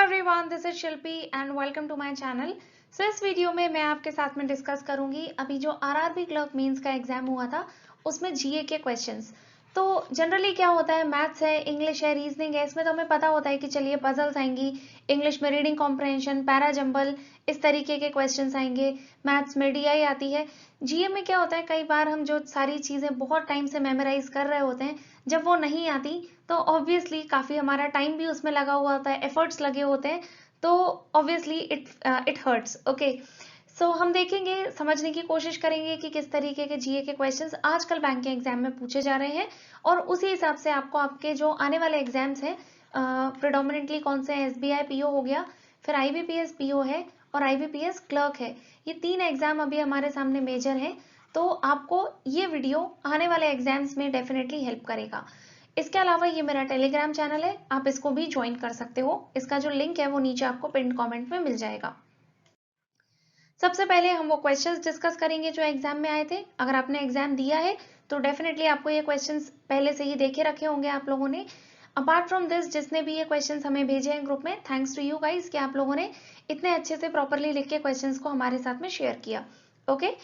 Everyone, this is Shilpi and welcome to my channel. इस video में मैं आपके साथ में डिस्कस करूंगी अभी जो आरआरबी क्लर्क मेंस का एग्जाम हुआ था उसमें जीए के क्वेश्चंस। तो जनरली क्या होता है, मैथ्स है, इंग्लिश है, रीजनिंग है, इसमें तो हमें पता होता है कि चलिए पजल्स आएंगी, इंग्लिश में रीडिंग कॉम्प्रहेंशन, पैरा जंबल, इस तरीके के क्वेश्चंस आएंगे, मैथ्स में डीआई आती है। जीए में क्या होता है, कई बार हम जो सारी चीजें बहुत टाइम से मेमोराइज कर रहे होते हैं, जब वो नहीं आती तो ऑब्वियसली काफी हमारा टाइम भी उसमें लगा हुआ होता है, एफर्ट्स लगे होते हैं, तो ऑब्वियसली इट हर्ट्स। ओके, सो हम देखेंगे, समझने की कोशिश करेंगे कि किस तरीके के जीए के क्वेश्चंस आजकल बैंक के एग्जाम में पूछे जा रहे हैं, और उसी हिसाब से आपको आपके जो आने वाले एग्जाम्स हैं प्रिडोमिनेंटली कौन से, एसबीआई पीओ हो गया, फिर आईबीपीएस पीओ है और आईबीपीएस क्लर्क है, ये तीन एग्जाम अभी हमारे सामने मेजर हैं। तो आपको ये वीडियो आने वाले एग्जाम्स में डेफिनेटली हेल्प करेगा। इसके अलावा ये मेरा टेलीग्राम चैनल है, आप इसको भी ज्वाइन कर सकते हो, इसका जो लिंक है वो नीचे आपको पिन कमेंट में मिल जाएगा। सबसे पहले हम वो क्वेश्चंस डिस्कस करेंगे जो एग्जाम में आए थे। अगर आपने एग्जाम दिया है तो डेफिनेटली आपको ये क्वेश्चंस पहले से ही देखे रखे होंगे आप लोगों ने। अपार्ट फ्रॉम दिस, जिसने भी ये क्वेश्चंस हमें भेजे हैं ग्रुप में, थैंक्स टू यू गाइस कि आप लोगों ने इतने अच्छे से प्रॉपरली लिख के क्वेश्चंस को हमारे साथ में शेयर किया। ओके,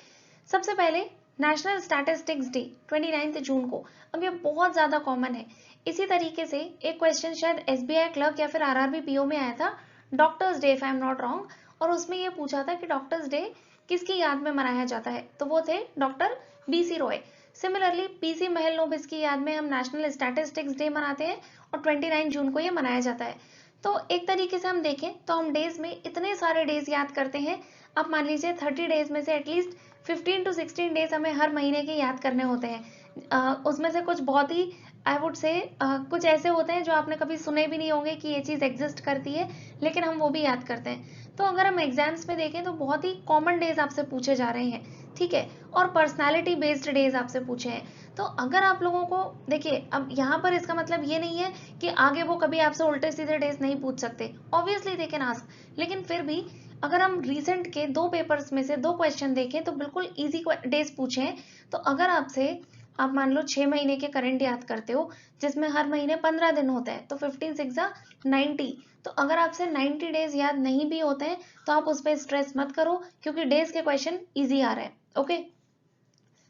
सबसे पहले नेशनल स्टैटिस्टिक्स डे 29 जून को, अब ये बहुत ज्यादा कॉमन है। इसी तरीके से एक क्वेश्चन शायद एसबीआई क्लर्क या फिर आरआरबी पीओ में आया था, doctors day if I am not wrong, और उसमें ये पूछा था कि डॉक्टर्स डे किसकी याद में मनाया जाता है, तो वो थे doctor BC Roy. Similarly PC Mahalanobis की याद में हम नेशनल स्टैटिस्टिक्स डे मनाते हैं और 29 जून को ये मनाया जाता है। तो एक तरीके से हम देखें तो हम डेज में इतने सारे डेज याद करते हैं। आप मान लीजिए 30 डेज में से एटलीस्ट 15 to 16 डेज हमें हर महीने के याद करने होते हैं। उसमें से कुछ बहुत ही आई वुड से कुछ ऐसे होते हैं जो आपने कभी सुने भी नहीं होंगे कि ये चीज एग्जिस्ट करती है, लेकिन हम वो भी याद करते हैं। तो अगर हम एग्जाम्स में देखें तो बहुत ही कॉमन डेज आपसे पूछे जा रहे हैं, ठीक है, और पर्सनालिटी बेस्ड डेज आपसे पूछे हैं। तो अगर आप लोगों को देखिए, अब यहाँ पर इसका मतलब ये नहीं है कि आगे वो कभी आपसे उल्टे सीधे डेज नहीं पूछ सकते, ऑब्वियसली दे कैन आस्क, लेकिन फिर भी अगर हम रिसेंट के दो पेपर्स में से दो क्वेश्चन देखें तो बिल्कुल इजी डेज पूछे हैं। तो अगर आपसे, आप मान लो 6 महीने के करंट याद करते हो जिसमें हर महीने 15 दिन होते हैं, तो 15 6 90, तो अगर आपसे 90 डेज याद नहीं भी होते हैं तो आप उस पर स्ट्रेस मत करो, क्योंकि डेज के क्वेश्चन इजी आ रहे हैं। ओके,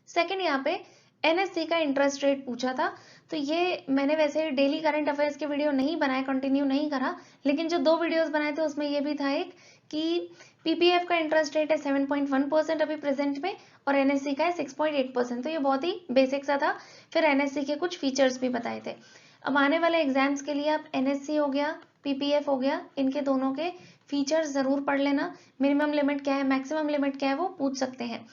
सेकंड यहाँ पे एनएससी का इंटरेस्ट रेट पूछा था। तो ये मैंने वैसे डेली करंट अफेयर्स के वीडियो नहीं बनाए, कंटिन्यू नहीं करा, लेकिन जो दो वीडियोस बनाए थे उसमें ये भी था एक कि पीपीएफ का इंटरेस्ट रेट है 7.1% अभी प्रेजेंट में, और एनएससी का है 6.8%। तो ये बहुत ही बेसिक सा था। फिर एनएससी के कुछ फीचर्स भी बताए थे। अब आने वाले एग्जाम्स के लिए आप एनएससी हो गया, पीपीएफ हो गया, इनके दोनों के फीचर्स जरूर पढ़ लेना। मिनिमम लिमिट क्या है, मैक्सिमम लिमिट क्या है, वो पूछ सकते हैं।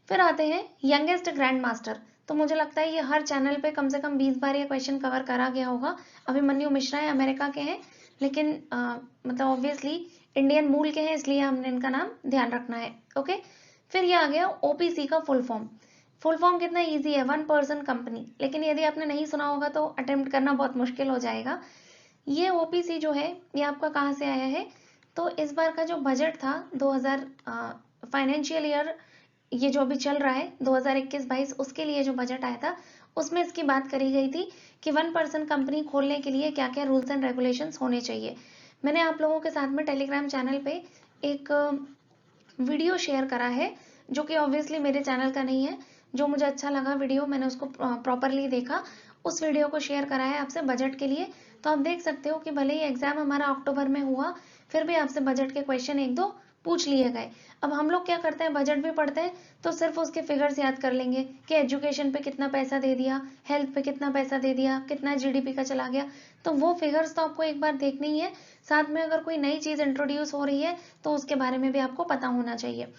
फिर आते हैं यंगेस्ट ग्रैंड मास्टर। तो मुझे लगता है ये हर चैनल पे कम से कम 20 बार ये क्वेश्चन कवर करा गया होगा। अभिमन्यु मिश्रा है, अमेरिका के हैं, लेकिन मतलब ऑब्वियसली इंडियन मूल के हैं, इसलिए हमने इनका नाम ध्यान रखना है। ओके, फिर ये आ गया ओपीसी का फुल फॉर्म। फुल फॉर्म कितना इजी है, वन पर्सन कंपनी, लेकिन यदि आपने नहीं सुना होगा तो अटेम्प्ट करना बहुत मुश्किल हो जाएगा। ये ओपीसी जो है ये आपका कहाँ से आया है, तो इस बार का जो बजट था 2000 फाइनेंशियल ईयर, ये जो अभी चल रहा है 2021-22, उसके लिए जो बजट आया था उसमें इसकी बात करी गई थी कि वन पर्सन कंपनी खोलने के लिए क्या क्या रूल्स एंड रेगुलेशंस होने चाहिए। मैंने आप लोगों के साथ में टेलीग्राम चैनल पे एक वीडियो शेयर करा है, जो कि ऑब्वियसली मेरे चैनल का नहीं है। जो मुझे अच्छा लगा वीडियो, मैंने उसको प्रॉपरली देखा, उस वीडियो को शेयर करा है आपसे बजट के लिए। तो आप देख सकते हो कि भले ही एग्जाम हमारा अक्टूबर में हुआ, फिर भी आपसे बजट के क्वेश्चन एक दो पूछ लिए गए। अब हम लोग क्या करते हैं, बजट भी पढ़ते हैं तो सिर्फ उसके फिगर्स याद कर लेंगे कि एजुकेशन पे कितना पैसा दे दिया, हेल्थ पे कितना पैसा दे दिया, कितना जीडीपी का चला गया। तो वो फिगर्स तो आपको एक बार देखनी ही है, साथ में अगर कोई नई चीज इंट्रोड्यूस हो रही है तो उसके बारे में भी आपको पता होना चाहिए।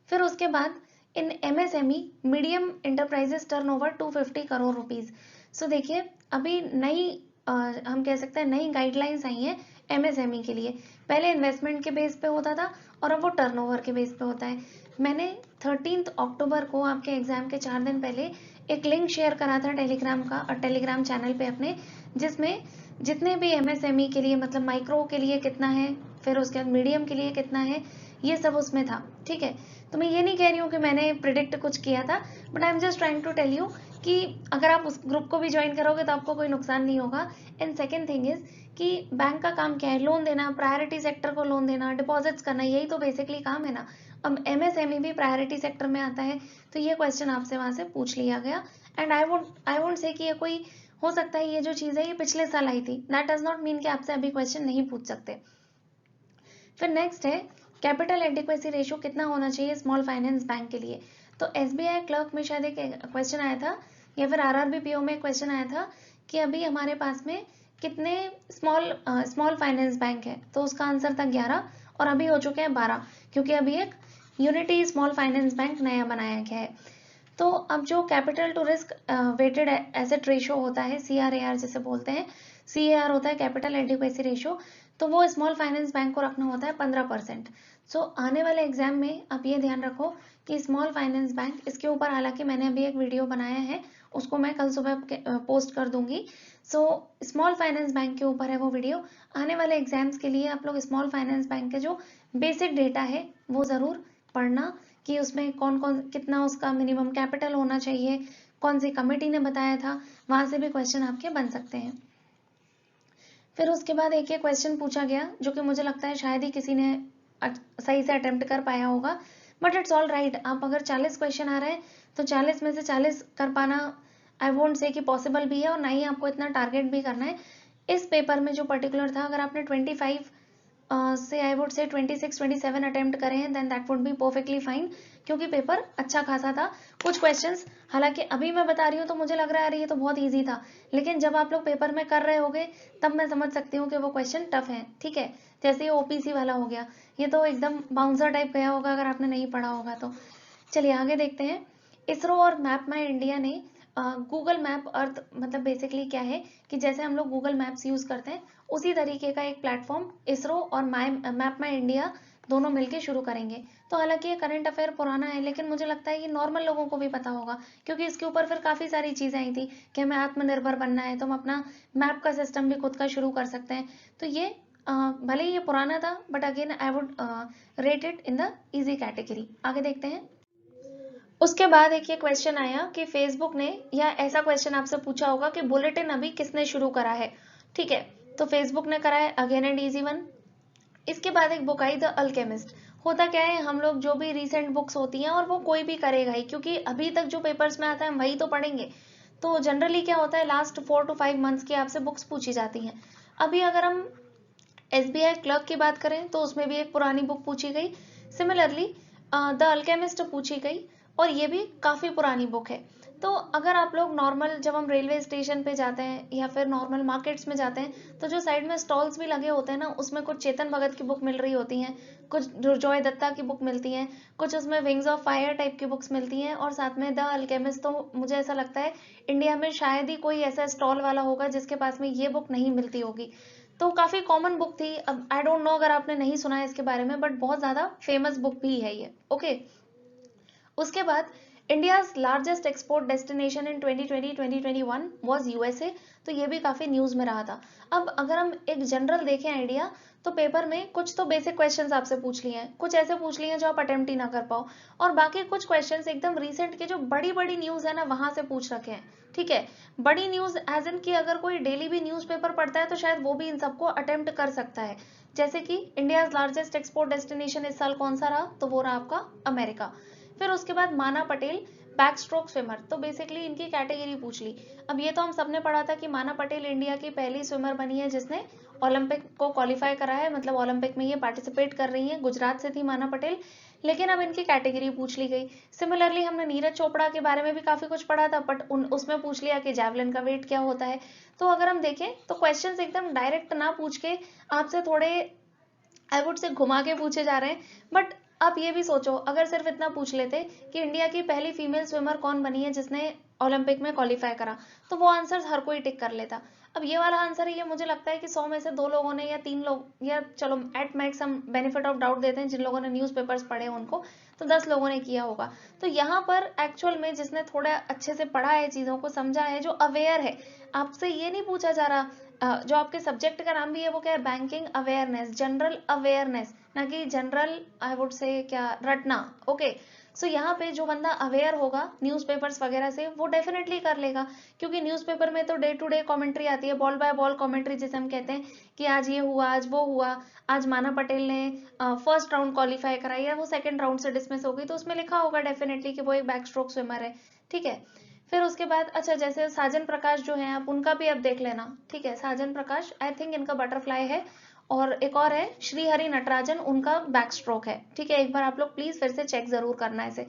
फिर उसके बाद इन MSME medium enterprises turnover 250 crore rupees. So देखिए, अभी नई हम कह सकते हैं नई गाइडलाइंस आई हैं एमएसएमई के लिए। पहले इन्वेस्टमेंट के बेस पे होता था और अब वो टर्नओवर के बेस पे होता है। मैंने 13 अक्टूबर को आपके एग्जाम के 4 दिन पहले एक लिंक शेयर करा था टेलीग्राम का, और टेलीग्राम चैनल पे अपने, जिसमें जितने भी एमएसएमई के लिए, मतलब माइक्रो के लिए कितना है, फिर उसके बाद मीडियम के लिए कितना है, ये सब उसमें था। ठीक है, तो मैं ये नहीं कह रही हूँ कि मैंने प्रिडिक्ट कुछ किया था, but I am just trying to tell you कि अगर आप उस ग्रुप को भी ज्वाइन करोगे तो आपको कोई नुकसान नहीं होगा। एंड सेकेंड थिंग इज कि बैंक का काम क्या है, लोन देना, प्रायोरिटी सेक्टर को लोन देना, डिपॉजिट्स करना, यही तो बेसिकली काम है ना। अब एमएसएमई भी प्रायोरिटी सेक्टर में आता है, तो ये क्वेश्चन आपसे वहां से पूछ लिया गया। एंड आई वोंट से कि ये कोई, हो सकता है ये जो चीज है ये पिछले साल आई थी, दैट डज नॉट मीन कि आपसे अभी क्वेश्चन नहीं पूछ सकते। फिर नेक्स्ट है कैपिटल एडिक्वेसी रेशियो कितना होना चाहिए स्मॉल फाइनेंस बैंक के लिए। तो एसबीआई क्लर्क में शायद एक क्वेश्चन आया था, या फिर आरआरबी पीओ में क्वेश्चन आया था कि अभी हमारे पास में कितने स्मॉल फाइनेंस बैंक है, तो उसका आंसर था 11 और अभी हो चुके हैं 12, क्योंकि अभी एक यूनिटी स्मॉल फाइनेंस बैंक नया बनाया गया है। तो अब जो capital to risk weighted asset ratio होता है, CRAR जिसे बोलते हैं, CAR होता है कैपिटल एडिक्वेसी रेशियो, तो वो स्मॉल फाइनेंस बैंक को रखना होता है 15%। सो आने वाले एग्जाम में आप ये ध्यान रखो कि स्मॉल फाइनेंस बैंक, इसके ऊपर हालांकि मैंने अभी एक वीडियो बनाया है, उसको मैं कल सुबह पोस्ट कर दूंगी। सो स्मॉल फाइनेंस बैंक के ऊपर है वो वीडियो। आने वाले एग्जाम्स के लिए आप लोग स्मॉल फाइनेंस बैंक के जो बेसिक डेटा है वो जरूर पढ़ना, कि उसमें कौन कौन कितना उसका मिनिमम कैपिटल होना चाहिए, कौन सी कमेटी ने बताया था, वहां से भी क्वेश्चन आपके बन सकते हैं। फिर उसके बाद एक क्वेश्चन पूछा गया जो कि मुझे लगता है शायद ही किसी ने सही से अटेम्प्ट कर पाया होगा, बट इट्स ऑल राइट। आप अगर 40 क्वेश्चन आ रहे हैं तो 40 में से 40 कर पाना आई वोंट से कि पॉसिबल भी है, और ना ही आपको इतना टारगेट भी करना है। इस पेपर में जो पर्टिकुलर था, अगर आपने 25 से आई वुड से 26-27 अटेम्प्ट करे हैं, then that would be perfectly fine, क्योंकि पेपर अच्छा खासा था। कुछ क्वेश्चंस हालांकि अभी मैं बता रही हूँ तो मुझे लग रहा है अरे ये तो बहुत इजी था, लेकिन जब आप लोग पेपर में कर रहे होगे तब मैं समझ सकती हूँ कि वो क्वेश्चन टफ है। ठीक है, जैसे ये ओपीसी वाला हो गया, ये तो एकदम बाउंसर टाइप गया होगा अगर आपने नहीं पढ़ा होगा तो। चलिए आगे देखते हैं। इसरो और मैप माई इंडिया ने गूगल मैप अर्थ, मतलब बेसिकली क्या है कि जैसे हम लोग गूगल मैप्स यूज करते हैं उसी तरीके का एक प्लेटफॉर्म इसरो और मैप माई इंडिया दोनों मिलकर शुरू करेंगे। तो हालांकि ये करंट अफेयर पुराना है, लेकिन मुझे लगता है ये नॉर्मल लोगों को भी पता होगा, क्योंकि इसके ऊपर फिर काफी सारी चीजें आई थी कि हमें आत्मनिर्भर बनना है तो हम अपना मैप का सिस्टम भी खुद का शुरू कर सकते हैं। तो ये भले ही ये पुराना था, but again I would rate it in the easy category. आगे देखते हैं। उसके बाद एक ये क्वेश्चन आया कि फेसबुक ने, या ऐसा क्वेश्चन आपसे पूछा होगा कि बुलेटिन अभी किसने शुरू करा है। ठीक है, तो फेसबुक ने करा है, अगेन एंड इजी वन। इसके बाद एक बुक आई द अल्केमिस्ट। होता क्या है, हम लोग जो भी रिसेंट बुक्स होती हैं, और वो कोई भी करेगा ही, क्योंकि अभी तक जो पेपर्स में आता है हम वही तो पढ़ेंगे। तो जनरली क्या होता है, लास्ट 4 to 5 मंथ्स की आपसे बुक्स पूछी जाती हैं। अभी अगर हम एसबीआई क्लर्क की बात करें तो उसमें भी एक पुरानी बुक पूछी गई, सिमिलरली द अल्केमिस्ट पूछी गई, और ये भी काफी पुरानी बुक है। तो अगर आप लोग नॉर्मल, जब हम रेलवे स्टेशन पे जाते हैं या फिर नॉर्मल मार्केट्स में जाते हैं, तो जो साइड में स्टॉल्स भी लगे होते हैं ना, उसमें कुछ चेतन भगत की बुक मिल रही होती हैं, कुछ दुर्जोय दत्ता की बुक मिलती हैं, कुछ उसमें विंग्स ऑफ फायर टाइप की बुक्स मिलती हैं, और साथ में द अल्केमिस्ट, तो मुझे ऐसा लगता है इंडिया में शायद ही कोई ऐसा स्टॉल वाला होगा जिसके पास में ये बुक नहीं मिलती होगी। तो काफी कॉमन बुक थी। अब आई डोंट नो अगर आपने नहीं सुना है इसके बारे में, बट बहुत ज्यादा फेमस बुक भी है ये। ओके, उसके बाद India's largest export destination in 2020-2021 was USA. तो ये भी काफी न्यूज में रहा था। अब अगर हम एक जनरल देखें आइडिया, तो पेपर में कुछ तो बेसिक क्वेश्चंस आपसे पूछ लिए हैं, कुछ ऐसे पूछ लिए हैं जो आप अटेम्प्ट ही ना कर पाओ, और बाकी कुछ क्वेश्चंस एकदम रिसेंट के जो बड़ी बड़ी न्यूज है ना वहां से पूछ रखे हैं। ठीक है, बड़ी न्यूज एज इन की अगर कोई डेली भी न्यूज़पेपर पढ़ता है तो शायद वो भी इन सबको अटेम्प्ट कर सकता है। जैसे कि इंडियाज लार्जेस्ट एक्सपोर्ट डेस्टिनेशन इस साल कौन सा रहा, तो वो रहा आपका अमेरिका। फिर उसके बाद माना पटेल बैक स्ट्रोक स्विमर, तो बेसिकली इनकी कैटेगरी पूछ ली। अब ये तो हम सबने पढ़ा था कि माना पटेल इंडिया की पहली स्विमर बनी है जिसने ओलंपिक को क्वालिफाई करा है, मतलब ओलंपिक में ये पार्टिसिपेट कर रही है, गुजरात से थी माना पटेल। लेकिन अब इनकी कैटेगरी पूछ ली गई। सिमिलरली हमने नीरज चोपड़ा के बारे में भी काफी कुछ पढ़ा था, बट उसमें पूछ लिया कि जैवलिन का वेट क्या होता है। तो अगर हम देखें तो क्वेश्चंस एकदम डायरेक्ट ना पूछ के आपसे थोड़े आई वुड से घुमा के पूछे जा रहे हैं। बट आप ये भी सोचो, अगर सिर्फ इतना पूछ लेते कि इंडिया की पहली फीमेल स्विमर कौन बनी है जिसने ओलंपिक में क्वालिफाई करा, तो वो आंसर्स हर कोई टिक कर लेता। अब ये वाला आंसर है, ये मुझे लगता है कि 100 में से 2 लोगों ने या 3 लोग, या चलो एट मैक्स हम बेनिफिट ऑफ डाउट देते हैं जिन लोगों ने न्यूज़पेपर्स पढ़े उनको, तो 10 लोगों ने किया होगा। तो यहाँ पर एक्चुअल में जिसने थोड़ा अच्छे से पढ़ा है, चीजों को समझा है, जो अवेयर है, आपसे ये नहीं पूछा जा रहा, जो आपके सब्जेक्ट का नाम भी है वो क्या है, बैंकिंग अवेयरनेस, जनरल अवेयरनेस, ना कि जनरल आई वुड से क्या रटना। ओके, सो यहाँ पे जो बंदा अवेयर होगा न्यूज़पेपर्स वगैरह से वो डेफिनेटली कर लेगा, क्योंकि न्यूज़पेपर में तो डे टू डे कमेंट्री आती है, बॉल बाय बॉल कमेंट्री जिसे हम कहते हैं कि आज ये हुआ, आज वो हुआ, आज माना पटेल ने फर्स्ट राउंड क्वालिफाई करा या वो सेकंड राउंड से डिसमिस हो गई, तो उसमें लिखा होगा डेफिनेटली कि वो एक बैक स्ट्रोक स्विमर है, ठीक है। फिर उसके बाद अच्छा जैसे साजन प्रकाश जो है आप उनका भी अब देख लेना, ठीक है। साजन प्रकाश आई थिंक इनका बटरफ्लाई है, और एक और है श्रीहरि नटराजन, उनका बैक स्ट्रोक है, ठीक है। एक बार आप लोग प्लीज फिर से चेक जरूर करना इसे।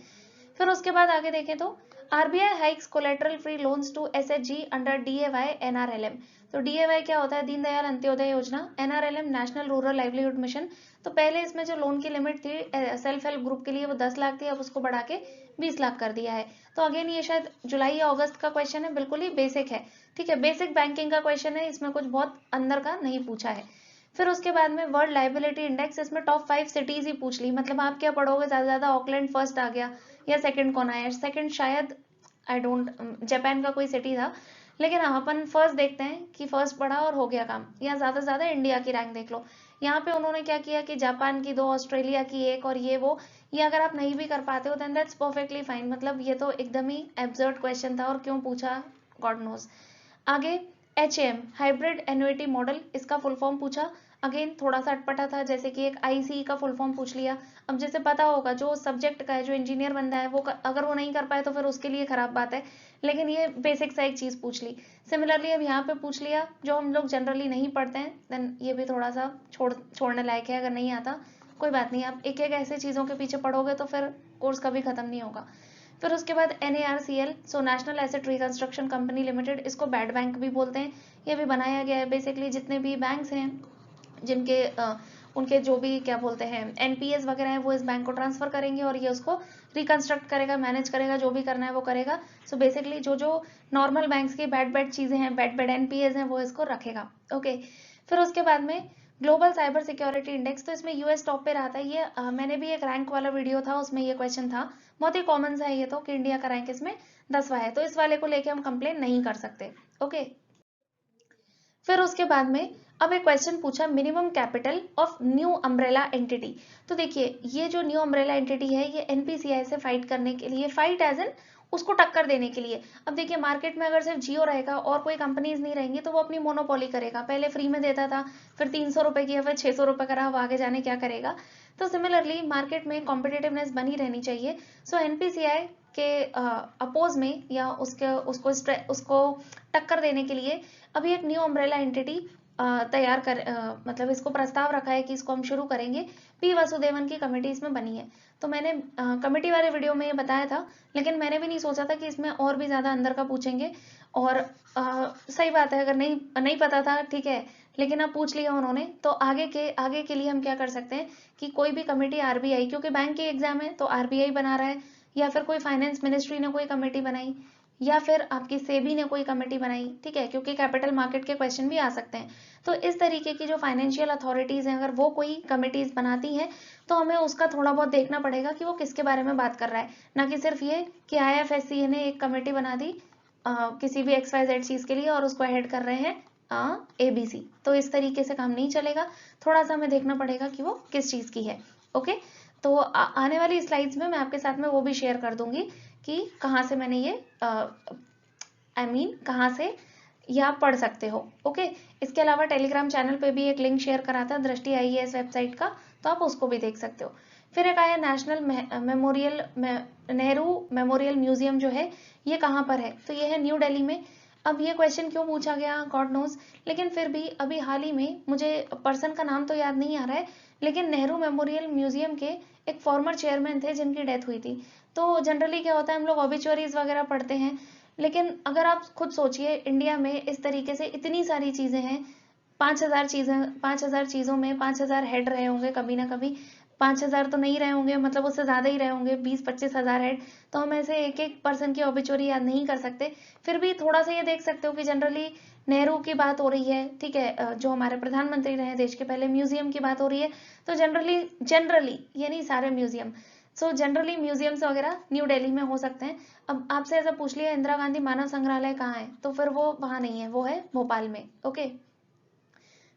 फिर उसके बाद आगे देखें तो RBI hikes collateral free loans to SHG under DAY NRLM. तो डीएवाई क्या होता है, Deendayal Antyodaya Yojana, NRLM National Rural Livelihood Mission. तो पहले इसमें जो लोन की लिमिट थी सेल्फ हेल्प ग्रुप के लिए वो 10 लाख थी, अब उसको बढ़ा के 20 लाख कर दिया है। तो अगेन ये शायद जुलाई या अगस्त का क्वेश्चन है, बिल्कुल ही बेसिक है, ठीक है। बेसिक बैंकिंग का क्वेश्चन है, इसमें कुछ बहुत अंदर का नहीं पूछा है। फिर उसके बाद में वर्ल्ड लाइबिलिटी इंडेक्स, इसमें टॉप 5 सिटीज ही पूछ ली, मतलब आप क्या पढ़ोगे ज्यादा ज्यादा ऑकलैंड फर्स्ट आ गया या सेकंड कौन आया, सेकंड शायद आई डोंट, जापान का कोई सिटी था, लेकिन हाँ अपन फर्स्ट देखते हैं कि फर्स्ट पढ़ा और हो गया काम, या ज्यादा से ज्यादा इंडिया की रैंक देख लो। यहाँ पे उन्होंने क्या किया कि जापान की 2, ऑस्ट्रेलिया की 1 और ये वो, ये अगर आप नहीं भी कर पाते हो देन दैट्स परफेक्टली फाइन, मतलब ये तो एकदम ही एब्सर्ड क्वेश्चन था और क्यों पूछा गॉड नोज। आगे HAM हाइब्रिड एन्युइटी मॉडल, इसका फुल फॉर्म पूछा, अगेन थोड़ा सा अटपटा था, जैसे कि एक ICE का फुल फॉर्म पूछ लिया। अब जैसे पता होगा जो सब्जेक्ट का है, जो इंजीनियर बंदा है वो अगर वो नहीं कर पाए तो फिर उसके लिए खराब बात है, लेकिन ये बेसिक सा एक चीज पूछ ली। सिमिलरली अब यहाँ पे पूछ लिया जो हम लोग जनरली नहीं पढ़ते हैं, देन ये भी थोड़ा सा छोड़ने लायक है, अगर नहीं आता कोई बात नहीं, आप एक एक ऐसे चीजों के पीछे पढ़ोगे तो फिर कोर्स कभी खत्म नहीं होगा। फिर उसके बाद NARCL, so national asset reconstruction company limited, इसको बैड बैंक भी बोलते हैं, ये भी बनाया गया है बेसिकली जितने भी बैंक्स हैं जिनके उनके जो भी क्या बोलते हैं NPS वगैरह है वो इस बैंक को ट्रांसफर करेंगे और ये उसको रिकंस्ट्रक्ट करेगा, मैनेज करेगा, जो भी करना है वो करेगा। सो बेसिकली जो जो नॉर्मल बैंक्स की बैड बैड चीजें हैं, बैड बैड NPS हैं, वो इसको रखेगा, ओके। फिर उसके बाद में ग्लोबल साइबर सिक्योरिटी इंडेक्स, तो इसमें US टॉप पे रहा था ये, मैंने भी एक रैंक वाला वीडियो था उसमें ये क्वेश्चन था, बहुत ही कॉमन सा है ये तो, कि इंडिया का रैंक इसमें 10वां है, तो इस वाले को लेके हम कंप्लेन नहीं कर सकते, ओके। फिर उसके बाद में अब एक क्वेश्चन पूछा minimum capital of new umbrella entity. तो देखिए ये जो न्यू अम्ब्रेला एंटिटी है ये NPCI से फाइट करने के लिए, फाइट एज एन उसको टक्कर देने के लिए। अब देखिए मार्केट में अगर सिर्फ जियो रहेगा और कोई कंपनीज नहीं रहेंगी तो वो अपनी मोनोपोली करेगा, पहले फ्री में देता था, फिर 300 रुपए की, फिर 600 रुपए करा, वो आगे जाने क्या करेगा। तो सिमिलरली मार्केट में कॉम्पिटेटिवनेस बनी रहनी चाहिए। सो NPCI के अपोज में या उसको टक्कर देने के लिए अभी एक न्यू अम्ब्रेला एंटिटी तैयार कर मतलब इसको प्रस्ताव रखा है कि इसको हम शुरू करेंगे। P वासुदेवन की कमेटी इसमें बनी है। तो मैंने कमेटी वाले वीडियो में ये बताया था, लेकिन मैंने भी नहीं सोचा था कि इसमें और भी ज्यादा अंदर का पूछेंगे, और सही बात है अगर नहीं नहीं पता था ठीक है, लेकिन अब पूछ लिया उन्होंने, तो आगे के लिए हम क्या कर सकते हैं कि कोई भी कमेटी RBI, क्योंकि बैंक की एग्जाम है तो RBI बना रहा है, या फिर कोई फाइनेंस मिनिस्ट्री ने कोई कमेटी बनाई, या फिर आपकी सेबी ने कोई कमेटी बनाई, ठीक है, क्योंकि कैपिटल मार्केट के क्वेश्चन भी आ सकते हैं। तो इस तरीके की जो फाइनेंशियल अथॉरिटीज हैं अगर वो कोई कमेटीज बनाती हैं तो हमें उसका थोड़ा बहुत देखना पड़ेगा कि वो किसके बारे में बात कर रहा है, ना कि सिर्फ ये कि IFSC ने एक कमेटी बना दी किसी भी XYZ चीज के लिए और उसको हेड कर रहे हैं ABC। तो इस तरीके से काम नहीं चलेगा, थोड़ा सा हमें देखना पड़ेगा कि वो किस चीज की है, ओके। तो आने वाली स्लाइड्स में मैं आपके साथ में वो भी शेयर कर दूंगी कि कहाँ से मैंने ये कहाँ से ये आप पढ़ सकते हो, ओके। इसके अलावा टेलीग्राम चैनल पे भी एक लिंक शेयर करा था दृष्टि IAS वेबसाइट का, तो आप उसको भी देख सकते हो। फिर एक आया national memorial Nehru memorial museum जो है ये कहाँ पर है, तो ये है न्यू दिल्ली में। अब ये क्वेश्चन क्यों पूछा गया गॉड नोज, लेकिन फिर भी अभी हाल ही में मुझे पर्सन का नाम तो याद नहीं आ रहा है, लेकिन नेहरू मेमोरियल म्यूजियम के एक फॉर्मर चेयरमैन थे जिनकी डेथ हुई थी। तो जनरली क्या होता है हम लोग ऑबिचुअरीज वगैरह पढ़ते हैं, लेकिन अगर आप खुद सोचिए इंडिया में इस तरीके से इतनी सारी चीजें हैं, 5,000 चीजों में 5,000 हेड रहे होंगे कभी ना कभी, 5,000 तो नहीं रहे होंगे, मतलब उससे ज्यादा ही रहे होंगे, 20-25 हजार हेड, तो हम ऐसे एक एक पर्सन की ऑबिचुअरी याद नहीं कर सकते। फिर भी थोड़ा सा ये देख सकते हो कि जनरली नेहरू की बात हो रही है, ठीक है, जो हमारे प्रधानमंत्री रहे देश के पहले, म्यूजियम की बात हो रही है, तो जनरली ये नहीं सारे म्यूजियम, सो जनरली म्यूजियम्स वगैरह न्यू दिल्ली में हो सकते हैं। अब आपसे ऐसा पूछ लिया इंदिरा गांधी मानव संग्रहालय कहाँ है, तो फिर वो वहां नहीं है, वो है भोपाल में, ओके।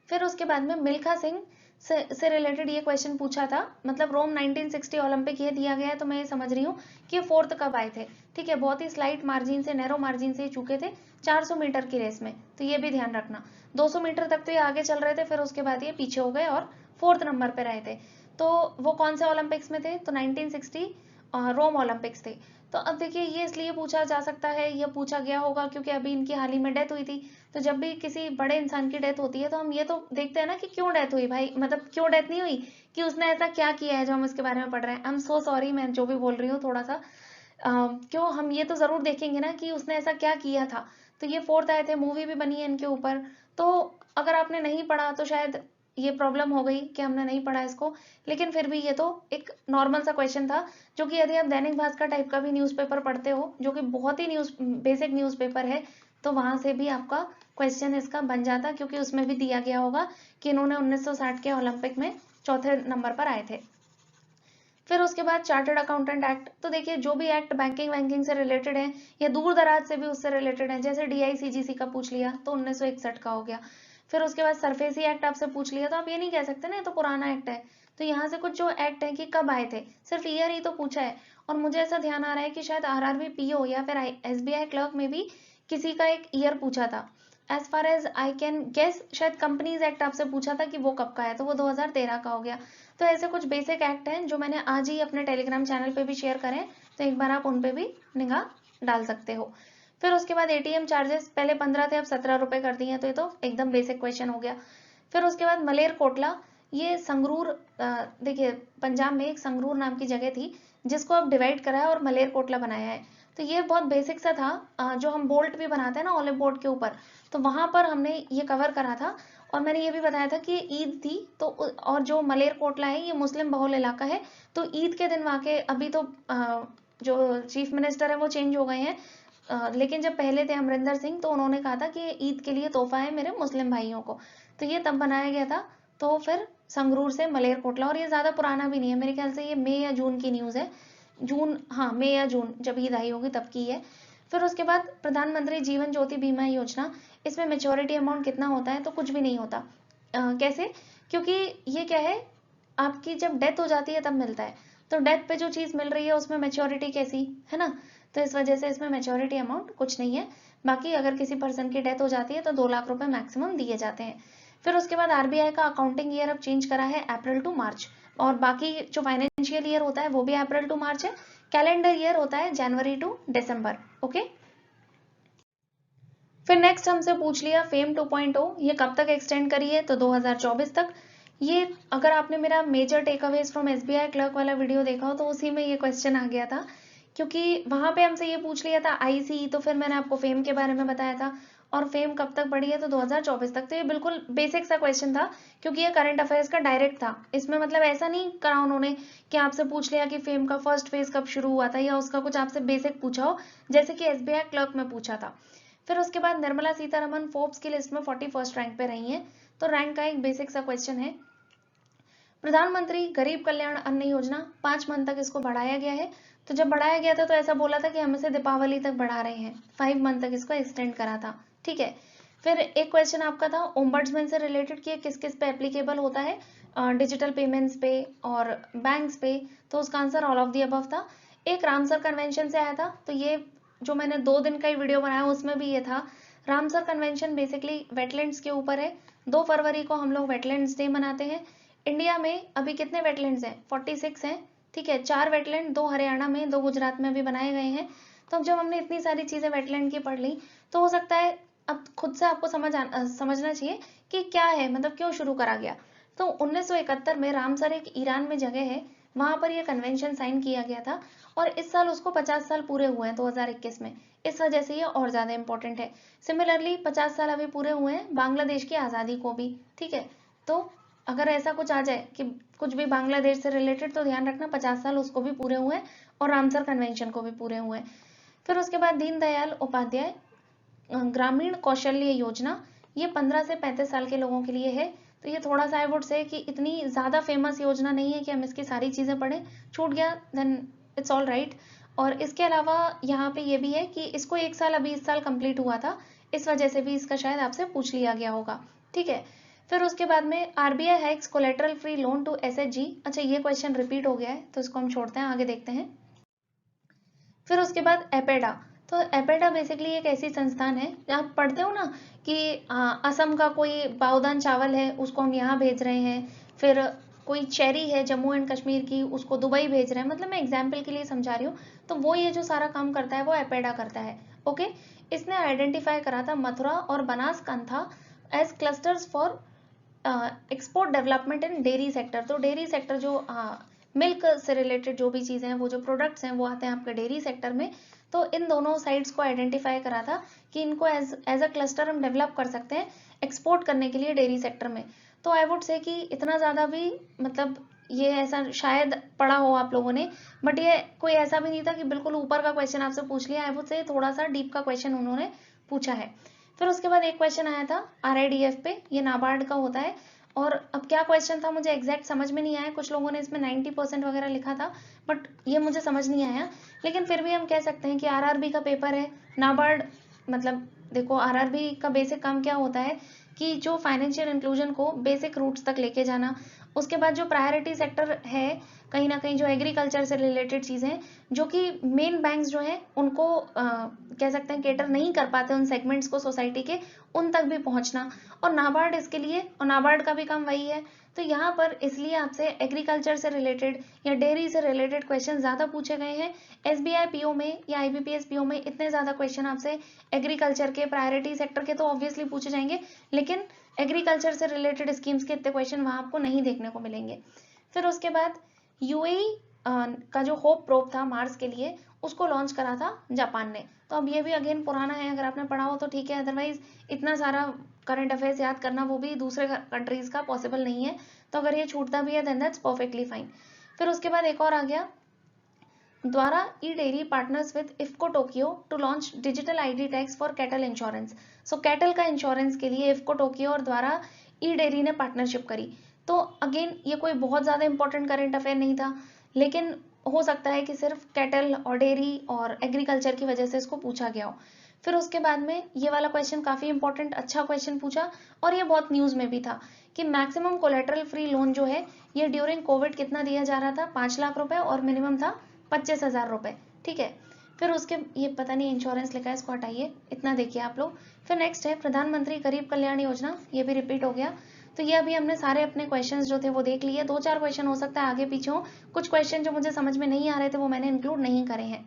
फिर उसके बाद में मिल्खा सिंह से रिलेटेड ये क्वेश्चन पूछा था, मतलब रोम 1960 ओलंपिक ये दिया गया है, तो मैं ये समझ रही हूँ कि फोर्थ कब आए थे। ठीक है, बहुत ही स्लाइट मार्जिन से, नैरो मार्जिन से चूके थे 400 मीटर की रेस में, तो ये भी ध्यान रखना। 200 मीटर तक तो ये आगे चल रहे थे, फिर उसके बाद ये पीछे हो गए और फोर्थ नंबर पर रहे थे। तो वो कौन से ओलंपिक्स में थे, तो 1960 रोम ओलंपिक्स थे। तो अब देखिए, ये इसलिए पूछा जा सकता है, ये पूछा गया होगा क्योंकि अभी इनकी हाल ही में डेथ हुई थी। तो जब भी किसी बड़े इंसान की डेथ होती है तो हम ये तो देखते हैं ना कि क्यों डेथ हुई भाई, मतलब क्यों डेथ नहीं हुई, कि उसने ऐसा क्या किया है जो हम इसके बारे में पढ़ रहे हैं। आई एम सो सॉरी, मैं जो भी बोल रही हूँ थोड़ा सा क्यों, हम ये तो जरूर देखेंगे ना कि उसने ऐसा क्या किया था। तो ये फोर्थ आए थे, मूवी भी बनी है इनके ऊपर। तो अगर आपने नहीं पढ़ा तो शायद ये प्रॉब्लम हो गई कि हमने नहीं पढ़ा इसको, लेकिन फिर भी ये तो एक नॉर्मल सा क्वेश्चन था, जो कि यदि आप दैनिक भास्कर टाइप का भी न्यूज़पेपर पढ़ते हो, जो कि बहुत ही बेसिक न्यूज़पेपर है, तो वहां से भी आपका क्वेश्चन इसका बन जाता, क्योंकि उसमें भी दिया गया होगा कि इन्होंने 1960 के ओलंपिक में चौथे नंबर पर आए थे। फिर उसके बाद चार्टर्ड अकाउंटेंट एक्ट, तो देखिए जो भी एक्ट बैंकिंग वैंकिंग से रिलेटेड है या दूर दराज से भी उससे रिलेटेड है, जैसे DICGC का पूछ लिया तो 1961 का हो गया। फिर उसके बाद सरफेसी एक्ट आपसे पूछ लिया, तो आप ये नहीं कह सकते ना तो पुराना एक्ट है। तो यहाँ से कुछ जो एक्ट है कि कब आए थे, सिर्फ ईयर ही तो पूछा है। और मुझे ऐसा ध्यान आ रहा है कि शायद RRB PO या फिर SBI क्लर्क में भी किसी का एक ईयर पूछा था। As far as I can guess, शायद कंपनीज एक्ट आपसे पूछा था कि वो कब का है, तो वो 2013 का हो गया। तो ऐसे कुछ बेसिक एक्ट हैं जो मैंने आज ही अपने टेलीग्राम चैनल पे भी शेयर करें, तो एक बार आप उन पे भी निगाह डाल सकते हो। फिर उसके बाद ATM चार्जेस, पहले 15 थे अब 17 रुपए कर दिए हैं, तो ये तो एकदम बेसिक क्वेश्चन हो गया। फिर उसके बाद मलेरकोटला, ये संगरूर, देखिए पंजाब में एक संगरूर नाम की जगह थी जिसको अब डिवाइड करा है और मलेरकोटला बनाया है। तो ये बहुत बेसिक सा था, जो हम बोल्ट भी बनाते हैं ना ऑलिव बोर्ड के ऊपर, तो वहां पर हमने ये कवर करा था। और मैंने ये भी बताया था कि ईद थी तो, और जो मलेरकोटला है ये मुस्लिम बहुल इलाका है, तो ईद के दिन वहाँ के, अभी तो जो चीफ मिनिस्टर है वो चेंज हो गए हैं, लेकिन जब पहले थे अमरिंदर सिंह, तो उन्होंने कहा था कि ईद के लिए तोहफा है मेरे मुस्लिम भाइयों को, तो ये तब बनाया गया था। तो फिर संगरूर से मलेरकोटला, और ये ज्यादा पुराना भी नहीं है, मेरे ख्याल से ये मई या जून की न्यूज है, जून, हाँ मई या जून, जब ईद आई होगी तब की है। फिर उसके बाद प्रधानमंत्री जीवन ज्योति बीमा योजना, इसमें मेच्योरिटी अमाउंट कितना होता है, तो कुछ भी नहीं होता। कैसे, क्योंकि ये क्या है, आपकी जब डेथ हो जाती है तब मिलता है, तो डेथ पे जो चीज मिल रही है उसमें मेच्योरिटी कैसी है ना, तो इस वजह से इसमें मेच्योरिटी अमाउंट कुछ नहीं है। बाकी अगर किसी पर्सन की डेथ हो जाती है तो 2 लाख रुपए मैक्सिमम दिए जाते हैं। फिर उसके बाद RBI का अकाउंटिंग ईयर अब चेंज करा है अप्रैल टू मार्च, और बाकी जो फाइनेंशियल ईयर होता है वो भी अप्रैल टू मार्च है, कैलेंडर ईयर होता है जनवरी टू दिसंबर। ओके, फिर नेक्स्ट हमसे पूछ लिया फेम 2.0, ये कब तक एक्सटेंड करी है, तो 2024 तक। ये अगर आपने मेरा major takeaways from SBI clerk वाला वीडियो देखा हो तो उसी में ये क्वेश्चन आ गया था, क्योंकि वहां पे हमसे ये पूछ लिया था IC, तो फिर मैंने आपको फेम के बारे में बताया था, और फेम कब तक बढ़ी है, तो 2024 तक। तो ये बिल्कुल बेसिक सा क्वेश्चन था, क्योंकि ये करंट अफेयर्स का डायरेक्ट था, इसमें मतलब ऐसा नहीं करा उन्होंने कि आपसे पूछ लिया कि फेम का फर्स्ट फेज कब शुरू हुआ था, या उसका कुछ आपसे बेसिक पूछा हो, जैसे कि SBI क्लर्क में पूछा था। फिर उसके बाद निर्मला सीतारमन फोर्ब्स की लिस्ट में 41st रैंक पे रही हैं, तो रैंक का एक बेसिक सा क्वेश्चन है। प्रधानमंत्री गरीब कल्याण अन्न योजना 5 मंथ तक इसको बढ़ाया गया है, तो जब बढ़ाया गया था तो ऐसा बोला था कि हम इसे दीपावली तक बढ़ा रहे हैं, 5 मंथ तक इसको एक्सटेंड करा था। ठीक है, फिर एक क्वेश्चन आपका था ओम्बड्समैन से रिलेटेड कि किस किस पे एप्लीकेबल होता है, डिजिटल पेमेंट्स पे और बैंक्स पे, तो उसका answer all of the above था। एक रामसर कन्वेंशन से आया था, तो ये जो मैंने 2 दिन का ही वीडियो बनाया उसमें भी ये था। रामसर कन्वेंशन बेसिकली वेटलैंड्स के ऊपर है। 2 फरवरी को हम लोग वेटलैंड्स डे मनाते हैं। इंडिया में अभी कितने वेटलैंड्स हैं, 46 हैं। ठीक है, 4 वेटलैंड, 2 हरियाणा में, 2 गुजरात में भी बनाए गए हैं। तो अब जब हमने इतनी सारी चीजें वेटलैंड की पढ़ ली, तो हो सकता है अब खुद से आपको समझना चाहिए कि क्या है, मतलब क्यों शुरू करा गया। तो 1971 में रामसर एक ईरान में जगह है, वहां पर यह कन्वेंशन साइन किया गया था, और इस साल उसको 50 साल पूरे हुए हैं 2021 में, इस वजह से ये और ज्यादा इंपॉर्टेंट है। सिमिलरली 50 साल अभी पूरे हुए हैं बांग्लादेश की आजादी को भी। ठीक है, तो अगर ऐसा कुछ आ जाए कि कुछ भी बांग्लादेश से रिलेटेड, तो ध्यान रखना 50 साल उसको भी पूरे हुए और रामसर कन्वेंशन को भी पूरे हुए। फिर उसके बाद दीनदयाल उपाध्याय ग्रामीण कौशल्य योजना, ये 15 से 35 साल के लोगों के लिए है। तो ये थोड़ा सा आई वुड से कि इतनी ज्यादा फेमस योजना नहीं है कि हम इसकी सारी चीजें पढ़ें, छूट गया देन इट्स ऑल राइट। और इसके अलावा यहाँ पे ये भी है कि इसको 1 साल अभी इस साल कंप्लीट हुआ था, इस वजह से भी इसका शायद आपसे पूछ लिया गया होगा। ठीक है, फिर उसके बाद में RBI hikes collateral free loan to SHG. अच्छा, ये क्वेश्चन रिपीट हो गया है तो इसको हम छोड़ते हैं, आगे देखते हैं। फिर उसके बाद एपेडा। तो एपेडा बेसिकली एक ऐसी संस्थान है, आप पढ़ते हो ना कि असम का कोई बाउदान चावल है उसको हम यहाँ भेज रहे हैं, फिर कोई चेरी है जम्मू एंड कश्मीर की उसको दुबई भेज रहे हैं, मतलब मैं एग्जाम्पल के लिए समझा रही हूँ। तो वो ये जो सारा काम करता है वो एपेडा करता है। ओके, इसने आइडेंटिफाई करा था मथुरा और Banaskantha as clusters for export development in dairy sector. तो डेयरी सेक्टर जो मिल्क से रिलेटेड जो भी चीज़ें हैं, वो जो प्रोडक्ट्स हैं वो आते हैं आपके डेयरी सेक्टर में। तो इन दोनों साइड्स को आइडेंटिफाई करा था कि इनको एज अ क्लस्टर हम डेवलप कर सकते हैं एक्सपोर्ट करने के लिए डेयरी सेक्टर में। तो आई वुड से कि इतना ज़्यादा भी मतलब ये ऐसा शायद पढ़ा हो आप लोगों ने, बट ये कोई ऐसा भी नहीं था कि बिल्कुल ऊपर का क्वेश्चन आपसे पूछ लिया। आई वुड से थोड़ा सा डीप का क्वेश्चन उन्होंने पूछा है। फिर उसके बाद एक क्वेश्चन आया था आरआईडीएफ पे, ये नाबार्ड का होता है। और अब क्या क्वेश्चन था मुझे एग्जैक्ट समझ में नहीं आया, कुछ लोगों ने इसमें 90% वगैरह लिखा था, बट ये मुझे समझ नहीं आया। लेकिन फिर भी हम कह सकते हैं कि आरआरबी का पेपर है, नाबार्ड मतलब देखो आरआरबी का बेसिक काम क्या होता है कि जो फाइनेंशियल इंक्लूजन को बेसिक रूट्स तक लेके जाना। उसके बाद जो प्रायोरिटी सेक्टर है कहीं ना कहीं जो एग्रीकल्चर से रिलेटेड चीज़ें जो कि मेन बैंक्स जो हैं उनको कह सकते हैं केटर नहीं कर पाते उन सेगमेंट्स को सोसाइटी के, उन तक भी पहुंचना। और नाबार्ड इसके लिए, और नाबार्ड का भी काम वही है। तो यहाँ पर इसलिए आपसे एग्रीकल्चर से रिलेटेड या डेयरी से रिलेटेड क्वेश्चन ज़्यादा पूछे गए हैं। एसबीआई पीओ में या आईबीपीएस पीओ में इतने ज़्यादा क्वेश्चन आपसे एग्रीकल्चर के प्रायोरिटी सेक्टर के तो ऑब्वियसली पूछे जाएंगे, लेकिन एग्रीकल्चर से रिलेटेड स्कीम्स के इतने क्वेश्चन वहाँ आपको नहीं देखने को मिलेंगे। फिर उसके बाद यूएई का जो होप प्रोब था मार्स के लिए, उसको लॉन्च करा था जापान ने। तो अब ये भी अगेन पुराना है, अगर आपने पढ़ा हो तो ठीक है, अदरवाइज इतना सारा करंट अफेयर्स याद करना वो भी दूसरे कंट्रीज का पॉसिबल नहीं है। तो अगर ये छूटता भी है देन दैट्स परफेक्टली फाइन। फिर उसके बाद एक और आ गया, Dvara E dairy partners with IFFCO Tokio to launch digital ID tags for cattle insurance. So cattle का इंश्योरेंस के लिए इफ्को टोक्यो और द्वारा ई डेयरी ने पार्टनरशिप करी। तो अगेन ये कोई बहुत ज़्यादा इंपॉर्टेंट करंट अफेयर नहीं था, लेकिन हो सकता है कि सिर्फ कैटल और डेयरी और एग्रीकल्चर की वजह से इसको पूछा गया हो। फिर उसके बाद में ये वाला क्वेश्चन काफ़ी इंपॉर्टेंट, अच्छा क्वेश्चन पूछा और ये बहुत न्यूज़ में भी था कि मैक्सिमम कोलेटरल फ्री लोन जो है ये ड्यूरिंग कोविड कितना दिया जा रहा था, 5 लाख रुपए, और मिनिमम था 25,000 रुपए। ठीक है, फिर उसके ये पता नहीं इंश्योरेंस लिखा है, इसको हटाइए, इतना देखिए आप लोग। फिर नेक्स्ट है प्रधानमंत्री गरीब कल्याण योजना, ये भी रिपीट हो गया। तो ये अभी हमने सारे अपने क्वेश्चंस जो थे वो देख लिए। 2-4 क्वेश्चन हो सकता है आगे पीछे हो, कुछ क्वेश्चन जो मुझे समझ में नहीं आ रहे थे वो मैंने इंक्लूड नहीं करे हैं।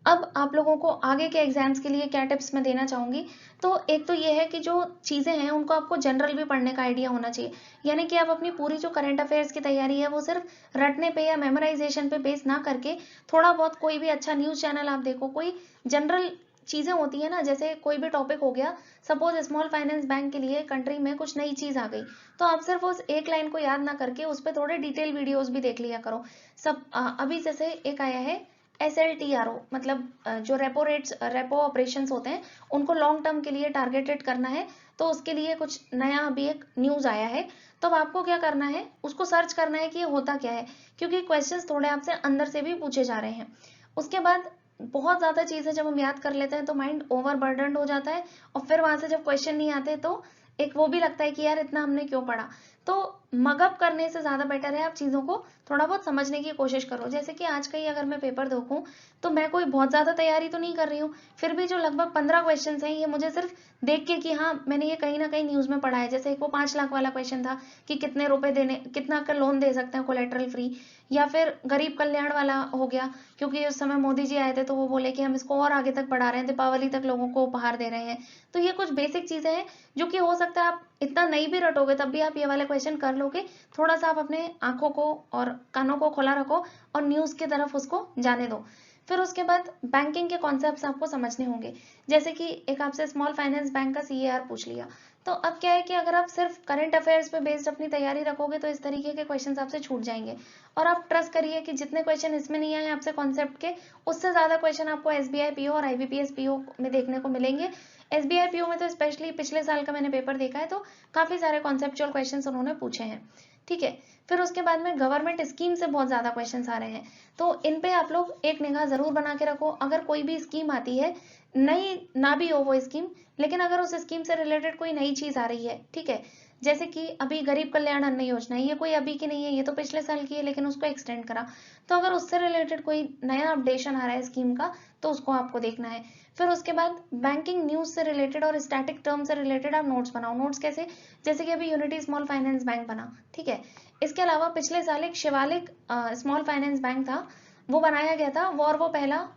अब आप लोगों को आगे के एग्जाम्स के लिए क्या टिप्स मैं देना चाहूँगी, तो एक तो ये है कि जो चीज़ें हैं उनको आपको जनरल भी पढ़ने का आइडिया होना चाहिए। यानी कि आप अपनी पूरी जो करंट अफेयर्स की तैयारी है वो सिर्फ रटने पे या मेमोराइजेशन पे बेस ना करके थोड़ा बहुत कोई भी अच्छा न्यूज़ चैनल आप देखो, कोई जनरल चीज़ें होती है ना, जैसे कोई भी टॉपिक हो गया, सपोज स्मॉल फाइनेंस बैंक के लिए कंट्री में कुछ नई चीज़ आ गई, तो आप सिर्फ उस एक लाइन को याद ना करके उस पर थोड़े डिटेल वीडियोस भी देख लिया करो। सब अभी जैसे एक आया है SLTRO, मतलब जो रेपो ऑपरेशंस होते हैं उनको लॉन्ग टर्म के लिए टारगेटेड करना है, तो उसके लिए कुछ नया अभी एक न्यूज़ आया है। तो अब आपको क्या करना है, उसको सर्च करना है कि ये होता क्या है, क्योंकि क्वेश्चंस थोड़े आपसे अंदर से भी पूछे जा रहे हैं। उसके बाद बहुत ज़्यादा चीज़ें जब हम याद कर लेते हैं तो माइंड ओवर बर्डनड हो जाता है, और फिर वहां से जब क्वेश्चन नहीं आते तो एक वो भी लगता है कि यार इतना हमने क्यों पढ़ा। तो मगअप करने से ज़्यादा बेटर है आप चीज़ों को थोड़ा बहुत समझने की कोशिश करो। जैसे कि आज का ही अगर मैं पेपर देखूं तो मैं कोई बहुत ज़्यादा तैयारी तो नहीं कर रही हूँ, फिर भी जो लगभग 15 क्वेश्चन हैं ये मुझे सिर्फ देख के कि हाँ मैंने ये कहीं ना कहीं न्यूज़ में पढ़ा है। जैसे एक वो 5 लाख वाला क्वेश्चन था कि कितने रुपए देने, कितना का लोन दे सकते हैं कोलेटरल फ्री, या फिर गरीब कल्याण वाला हो गया, क्योंकि उस समय मोदी जी आए थे तो वो बोले कि हम इसको और आगे तक बढ़ा रहे हैं, दीपावली तक लोगों को उपहार दे रहे हैं। तो ये कुछ बेसिक चीज़ें हैं जो कि हो सकता है आप इतना नहीं भी रटोगे तब भी आप ये वाले क्वेश्चन कर लोगे। थोड़ा सा आप अपने आंखों को और कानों को खुला रखो और न्यूज़ की तरफ उसको जाने दो। फिर उसके बाद बैंकिंग के कॉन्सेप्ट्स आपको समझने होंगे। जैसे कि एक आपसे स्मॉल फाइनेंस बैंक का CAR पूछ लिया, तो अब क्या है कि अगर आप सिर्फ करंट अफेयर्स पे बेस्ड अपनी तैयारी रखोगे तो इस तरीके के क्वेश्चंस आपसे छूट जाएंगे। और आप ट्रस्ट करिए कि जितने क्वेश्चन इसमें नहीं आए आपसे कॉन्सेप्ट के, उससे ज़्यादा क्वेश्चन आपको SBI PO और IBPS PO में देखने को मिलेंगे। SBI PO में तो स्पेशली पिछले साल का मैंने पेपर देखा है, तो काफी सारे कॉन्सेप्चुअल क्वेश्चंस उन्होंने पूछे हैं, ठीक है। फिर उसके बाद में गवर्नमेंट स्कीम से बहुत ज्यादा क्वेश्चंस आ रहे हैं, तो इन पे आप लोग एक निगाह जरूर बना के रखो। अगर कोई भी स्कीम आती है, नई ना भी हो वो स्कीम, लेकिन अगर उस स्कीम से रिलेटेड कोई नई चीज आ रही है, ठीक है, जैसे कि अभी गरीब कल्याण अन्न योजना है, ये कोई अभी की नहीं है, ये तो पिछले साल की है, लेकिन उसको एक्सटेंड करा, तो अगर उससे रिलेटेड कोई नया अपडेशन आ रहा है स्कीम का, तो उसको आपको देखना है। फिर उसके बाद बैंकिंग न्यूज से रिलेटेड और स्टैटिक टर्म से रिलेटेड आप नोट्स बनाओ। नोट्स कैसे, जैसे कि अभी यूनिटी स्मॉल फाइनेंस बैंक बना, ठीक है। इसके अलावा पिछले साल एक शिवालिक स्मॉल फाइनेंस बैंक था, वो बनाया गया था, और वो पहला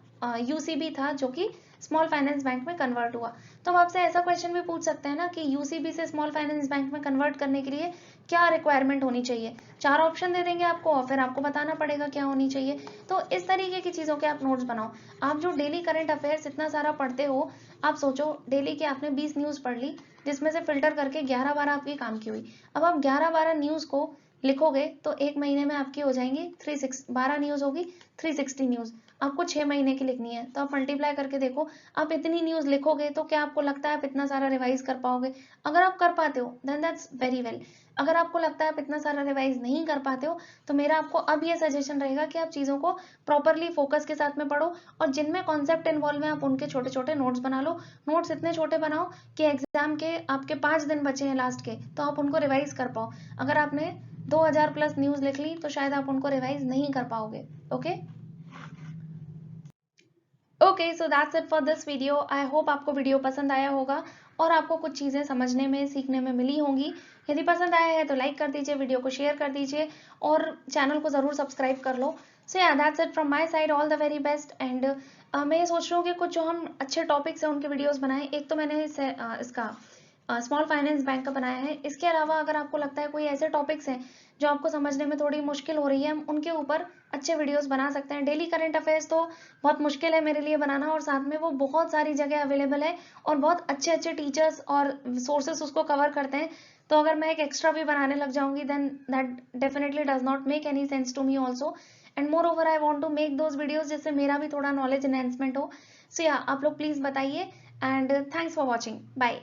यूसीबी था जो कि स्मॉल फाइनेंस बैंक में कन्वर्ट हुआ। तो हम आपसे ऐसा क्वेश्चन भी पूछ सकते हैं ना कि यूसीबी से स्मॉल फाइनेंस बैंक में कन्वर्ट करने के लिए क्या रिक्वायरमेंट होनी चाहिए। 4 ऑप्शन दे देंगे आपको और फिर आपको बताना पड़ेगा क्या होनी चाहिए। तो इस तरीके की चीजों के आप नोट्स बनाओ। आप जो डेली करंट अफेयर्स इतना सारा पढ़ते हो, आप सोचो डेली की आपने 20 न्यूज पढ़ ली, जिसमें से फिल्टर करके 11-12 आपकी काम की हुई। अब आप 11-12 न्यूज को लिखोगे तो एक महीने में आपकी हो जाएंगी 12 न्यूज होगी 360 न्यूज। आपको 6 महीने की लिखनी है, तो आप मल्टीप्लाई करके देखो, आप इतनी न्यूज लिखोगे तो क्या आपको लगता है आप इतना सारा रिवाइज कर पाओगे? अगर आप कर पाते हो देन दैट्स वेरी वेल। अगर आपको लगता है आप इतना सारा रिवाइज नहीं कर पाते हो, तो मेरा आपको अब ये सजेशन रहेगा कि आप चीजों को प्रॉपरली फोकस के साथ में पढ़ो, और जिनमें कॉन्सेप्ट इन्वॉल्व है आप उनके छोटे छोटे नोट्स बना लो। नोट्स इतने छोटे बनाओ कि एग्जाम के आपके 5 दिन बचे हैं लास्ट के, तो आप उनको रिवाइज कर पाओ। अगर आपने 2000 प्लस न्यूज लिख ली तो शायद आप उनको रिवाइज नहीं कर पाओगे। Okay okay, so that's it for this video. I hope आपको वीडियो पसंद आया होगा और आपको कुछ चीज़ें समझने में सीखने में मिली होंगी। यदि पसंद आया है तो लाइक कर दीजिए, वीडियो को शेयर कर दीजिए और चैनल को ज़रूर सब्सक्राइब कर लो। सो या that's it from my side, all the very best. And मैं ये सोच रही हूँ कि कुछ जो हम अच्छे टॉपिक्स हैं उनके वीडियोज़ बनाएं। एक तो मैंने इसका स्मॉल फाइनेंस बैंक का बनाया है। इसके अलावा अगर आपको लगता है कोई ऐसे टॉपिक्स हैं जो आपको समझने में थोड़ी मुश्किल हो रही है, हम उनके ऊपर अच्छे वीडियोस बना सकते हैं। डेली करंट अफेयर्स तो बहुत मुश्किल है मेरे लिए बनाना, और साथ में वो बहुत सारी जगह अवेलेबल है और बहुत अच्छे अच्छे टीचर्स और सोर्सेस उसको कवर करते हैं। तो अगर मैं एक एक्स्ट्रा भी बनाने लग जाऊंगी then that definitely does not make any sense to me also. And moreover I want to make those videos जिससे मेरा भी थोड़ा नॉलेज एनहेंसमेंट हो। सो या आप लोग प्लीज बताइए, and thanks for watching, bye.